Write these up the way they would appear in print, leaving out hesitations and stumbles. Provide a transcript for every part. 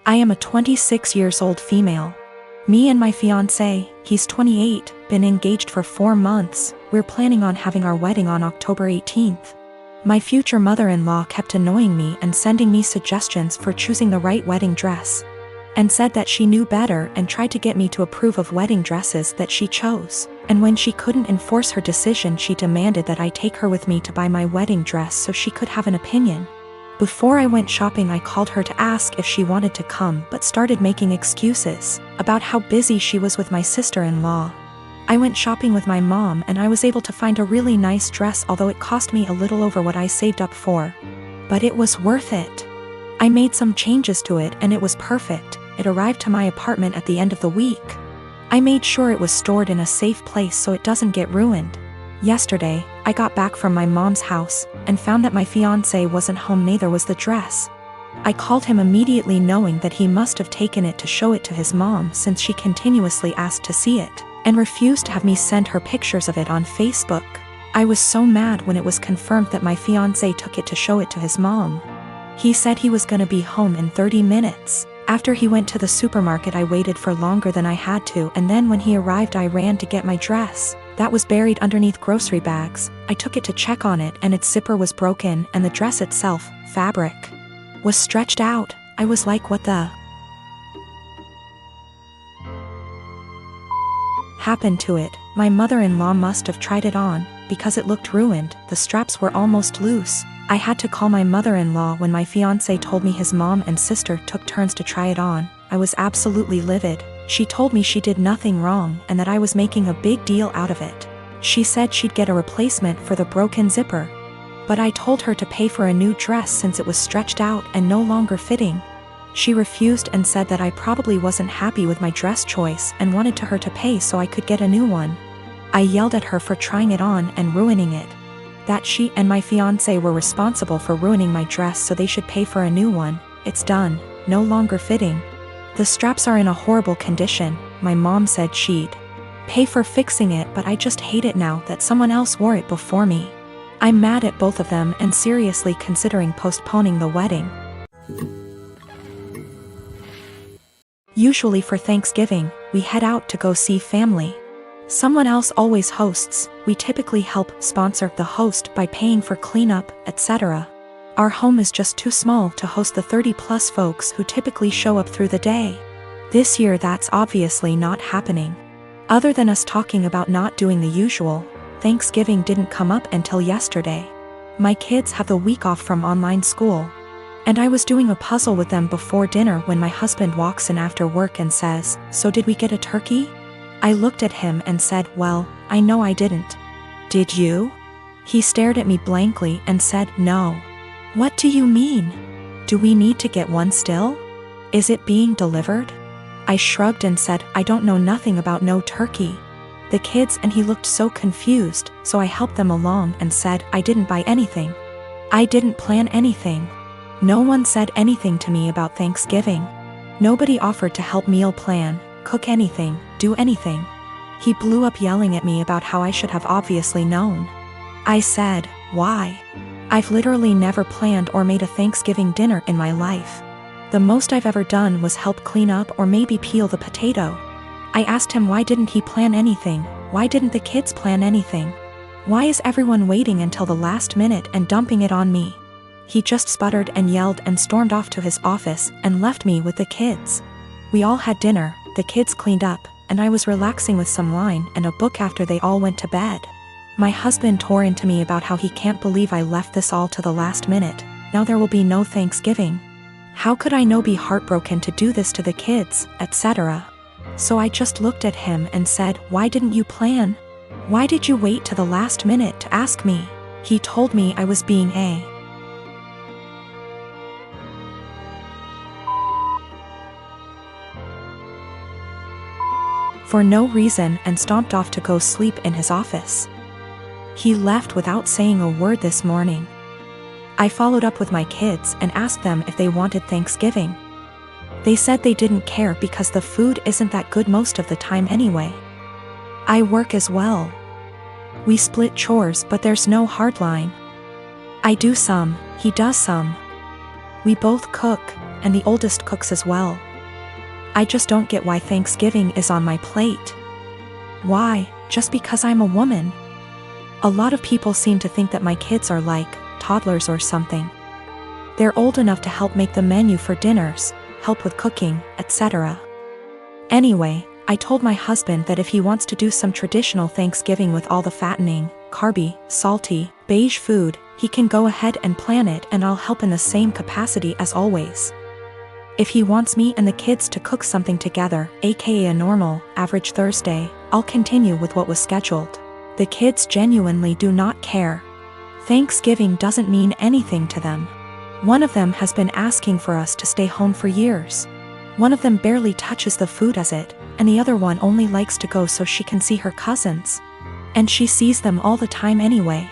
I am a 26 years old female. Me and my fiancé, he's 28, been engaged for 4 months. We're planning on having our wedding on October 18th. My future mother-in-law kept annoying me and sending me suggestions for choosing the right wedding dress, and said that she knew better and tried to get me to approve of wedding dresses that she chose. And when she couldn't enforce her decision, she demanded that I take her with me to buy my wedding dress so she could have an opinion. Before I went shopping, I called her to ask if she wanted to come, but started making excuses about how busy she was with my sister-in-law. I went shopping with my mom and I was able to find a really nice dress, although it cost me a little over what I saved up for. But it was worth it. I made some changes to it and it was perfect. It arrived to my apartment at the end of the week. I made sure it was stored in a safe place so it doesn't get ruined. Yesterday, I got back from my mom's house and found that my fiancé wasn't home, neither was the dress. I called him immediately, knowing that he must have taken it to show it to his mom, since she continuously asked to see it and refused to have me send her pictures of it on Facebook. I was so mad when it was confirmed that my fiancé took it to show it to his mom. He said he was gonna be home in 30 minutes. After he went to the supermarket, I waited for longer than I had to, and then when he arrived I ran to get my dress. That was buried underneath grocery bags. I took it to check on it and its zipper was broken, and the dress itself, fabric, was stretched out. I was like, what the happened to it? My mother-in-law must have tried it on, because it looked ruined. The straps were almost loose. I had to call my mother-in-law when my fiancé told me his mom and sister took turns to try it on. I was absolutely livid. She told me she did nothing wrong and that I was making a big deal out of it. She said she'd get a replacement for the broken zipper. But I told her to pay for a new dress since it was stretched out and no longer fitting. She refused and said that I probably wasn't happy with my dress choice and wanted her to pay so I could get a new one. I yelled at her for trying it on and ruining it. That she and my fiancé were responsible for ruining my dress, so they should pay for a new one. It's done, no longer fitting. The straps are in a horrible condition. My mom said she'd pay for fixing it, but I just hate it now that someone else wore it before me. I'm mad at both of them and seriously considering postponing the wedding. Usually for Thanksgiving, we head out to go see family. Someone else always hosts. We typically help sponsor the host by paying for cleanup, etc. Our home is just too small to host the 30+ folks who typically show up through the day. This year that's obviously not happening. Other than us talking about not doing the usual, Thanksgiving didn't come up until yesterday. My kids have the week off from online school, and I was doing a puzzle with them before dinner when my husband walks in after work and says, "So did we get a turkey?" I looked at him and said, "Well, I know I didn't." "Did you?" He stared at me blankly and said, "No." "What do you mean? Do we need to get one still? Is it being delivered?" I shrugged and said, "I don't know nothing about no turkey." The kids and he looked so confused, so I helped them along and said, "I didn't buy anything. I didn't plan anything. No one said anything to me about Thanksgiving. Nobody offered to help meal plan, cook anything, do anything." He blew up yelling at me about how I should have obviously known. I said, "Why? I've literally never planned or made a Thanksgiving dinner in my life. The most I've ever done was help clean up or maybe peel the potato." I asked him why didn't he plan anything, why didn't the kids plan anything? Why is everyone waiting until the last minute and dumping it on me? He just sputtered and yelled and stormed off to his office and left me with the kids. We all had dinner, the kids cleaned up, and I was relaxing with some wine and a book after they all went to bed. My husband tore into me about how he can't believe I left this all to the last minute. Now there will be no Thanksgiving. How could I be heartbroken to do this to the kids, etc. So I just looked at him and said, "Why didn't you plan? Why did you wait to the last minute to ask me?" He told me I was being a for no reason and stomped off to go sleep in his office. He left without saying a word this morning. I followed up with my kids and asked them if they wanted Thanksgiving. They said they didn't care because the food isn't that good most of the time anyway. I work as well. We split chores, but there's no hard line. I do some, he does some. We both cook, and the oldest cooks as well. I just don't get why Thanksgiving is on my plate. Why? Just because I'm a woman? A lot of people seem to think that my kids are like toddlers or something. They're old enough to help make the menu for dinners, help with cooking, etc. Anyway, I told my husband that if he wants to do some traditional Thanksgiving with all the fattening, carby, salty, beige food, he can go ahead and plan it, and I'll help in the same capacity as always. If he wants me and the kids to cook something together, aka a normal, average Thursday, I'll continue with what was scheduled. The kids genuinely do not care. Thanksgiving doesn't mean anything to them. One of them has been asking for us to stay home for years. One of them barely touches the food as it, and the other one only likes to go so she can see her cousins. And she sees them all the time anyway.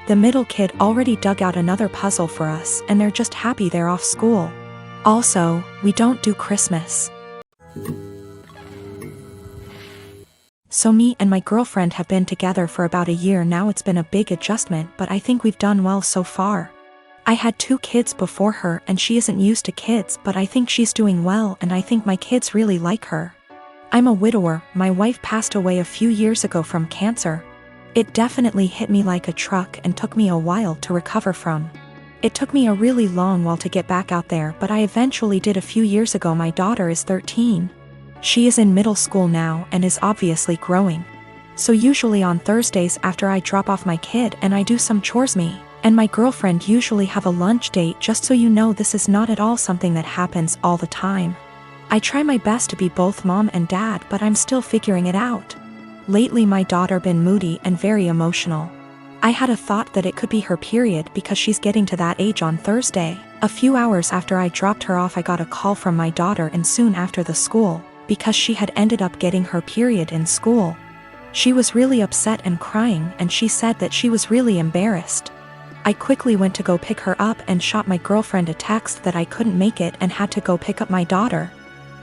The middle kid already dug out another puzzle for us, and they're just happy they're off school. Also, we don't do Christmas. So me and my girlfriend have been together for about a year now. It's been a big adjustment, but I think we've done well so far. I had 2 kids before her and she isn't used to kids, but I think she's doing well and I think my kids really like her. I'm a widower. My wife passed away a few years ago from cancer. It definitely hit me like a truck and took me a while to recover from. It took me a really long while to get back out there, but I eventually did a few years ago. My daughter is 13. She is in middle school now and is obviously growing. So usually on Thursdays after I drop off my kid and I do some chores, me and my girlfriend usually have a lunch date. Just so you know, this is not at all something that happens all the time. I try my best to be both mom and dad, but I'm still figuring it out. Lately my daughter been moody and very emotional. I had a thought that it could be her period because she's getting to that age on Thursday. A few hours after I dropped her off, I got a call from my daughter, and soon after the school, because she had ended up getting her period in school. She was really upset and crying, and she said that she was really embarrassed. I quickly went to go pick her up and shot my girlfriend a text that I couldn't make it and had to go pick up my daughter.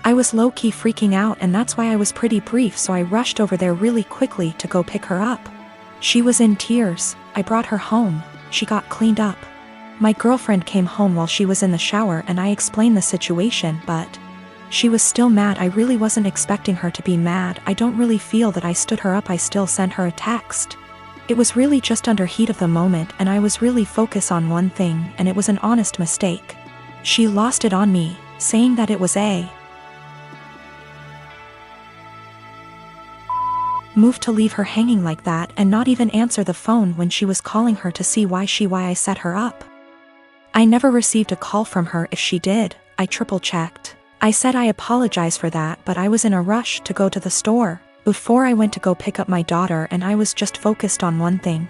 I was low-key freaking out, and that's why I was pretty brief, so I rushed over there really quickly to go pick her up. She was in tears. I brought her home. She got cleaned up. My girlfriend came home while she was in the shower and I explained the situation, but she was still mad. I really wasn't expecting her to be mad. I don't really feel that I stood her up. I still sent her a text. It was really just under heat of the moment and I was really focused on one thing, and it was an honest mistake. She lost it on me, saying that it was a move to leave her hanging like that and not even answer the phone when she was calling her to see why I set her up. I never received a call from her. If she did, I triple checked. I said I apologize for that, but I was in a rush to go to the store before I went to go pick up my daughter and I was just focused on one thing.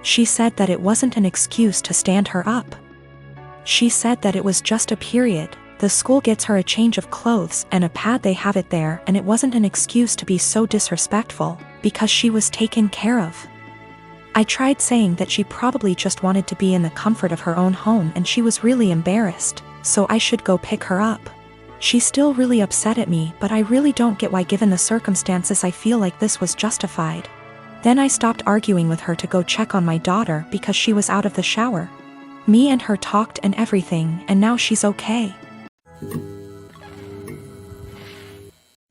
She said that it wasn't an excuse to stand her up. She said that it was just a period. The school gets her a change of clothes and a pad, they have it there, and it wasn't an excuse to be so disrespectful, because she was taken care of. I tried saying that she probably just wanted to be in the comfort of her own home and she was really embarrassed, so I should go pick her up. She's still really upset at me, but I really don't get why, given the circumstances. I feel like this was justified. Then I stopped arguing with her to go check on my daughter because she was out of the shower. Me and her talked and everything, and now she's okay.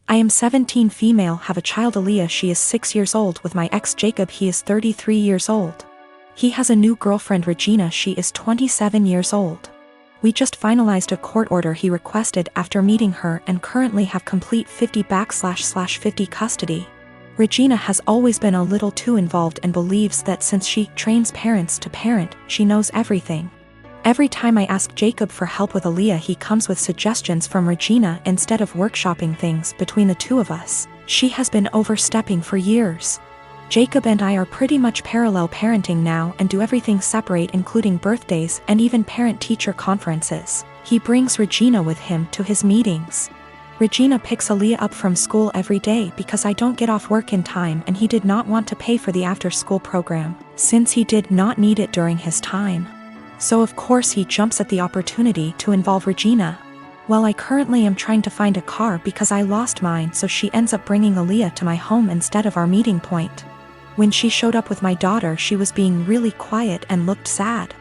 I am 17, female, have a child, Aaliyah. She is 6 years old, with my ex Jacob. He is 33 years old. He has a new girlfriend, Regina. She is 27 years old. We just finalized a court order he requested after meeting her and currently have complete 50/50 custody. Regina has always been a little too involved and believes that since she trains parents to parent, she knows everything. Every time I ask Jacob for help with Aaliyah, he comes with suggestions from Regina instead of workshopping things between the two of us. She has been overstepping for years. Jacob and I are pretty much parallel parenting now and do everything separate, including birthdays and even parent-teacher conferences. He brings Regina with him to his meetings. Regina picks Aaliyah up from school every day because I don't get off work in time, and he did not want to pay for the after-school program, since he did not need it during his time. So of course he jumps at the opportunity to involve Regina. Well, I currently am trying to find a car because I lost mine, so she ends up bringing Aaliyah to my home instead of our meeting point. When she showed up with my daughter, she was being really quiet and looked sad.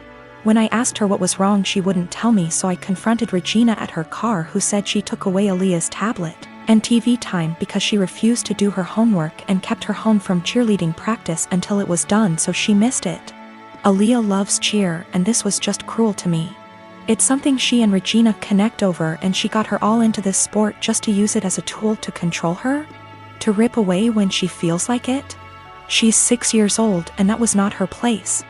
When I asked her what was wrong, she wouldn't tell me, so I confronted Regina at her car, who said she took away Aaliyah's tablet and TV time because she refused to do her homework and kept her home from cheerleading practice until it was done, so she missed it. Aaliyah loves cheer, and this was just cruel to me. It's something she and Regina connect over, and she got her all into this sport just to use it as a tool to control her? To rip away when she feels like it? She's 6 years old, and that was not her place.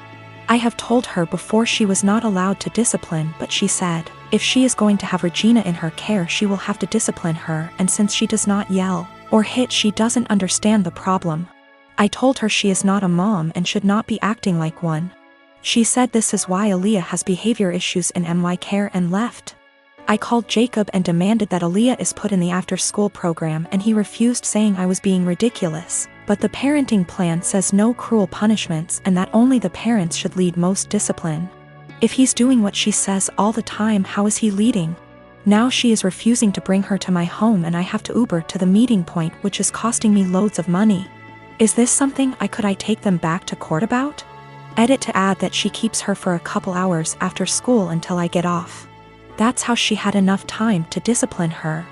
I have told her before she was not allowed to discipline, but she said, if she is going to have Regina in her care, she will have to discipline her, and since she does not yell or hit, she doesn't understand the problem. I told her she is not a mom and should not be acting like one. She said this is why Aaliyah has behavior issues in my care and left. I called Jacob and demanded that Aaliyah is put in the after-school program, and he refused, saying I was being ridiculous. But the parenting plan says no cruel punishments and that only the parents should lead most discipline. If he's doing what she says all the time, how is he leading? Now she is refusing to bring her to my home, and I have to Uber to the meeting point, which is costing me loads of money. Is this something I take them back to court about? Edit to add that she keeps her for a couple hours after school until I get off. That's how she had enough time to discipline her.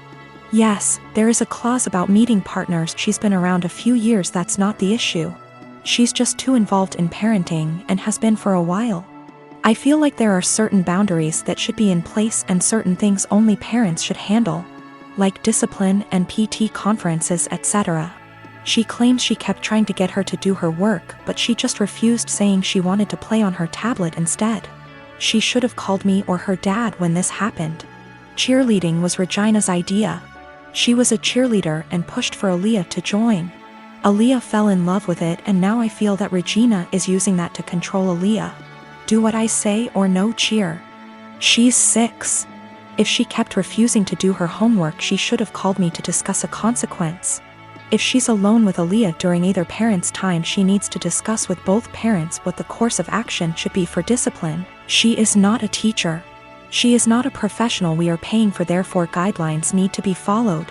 Yes, there is a clause about meeting partners. She's been around a few years, that's not the issue. She's just too involved in parenting and has been for a while. I feel like there are certain boundaries that should be in place and certain things only parents should handle, like discipline and PT conferences, etc. She claims she kept trying to get her to do her work, but she just refused, saying she wanted to play on her tablet instead. She should have called me or her dad when this happened. Cheerleading was Regina's idea. She was a cheerleader and pushed for Aaliyah to join. Aaliyah fell in love with it, and now I feel that Regina is using that to control Aaliyah. Do what I say or no cheer. She's 6. If she kept refusing to do her homework, she should have called me to discuss a consequence. If she's alone with Aaliyah during either parent's time, she needs to discuss with both parents what the course of action should be for discipline. She is not a teacher. She is not a professional we are paying for, therefore guidelines need to be followed.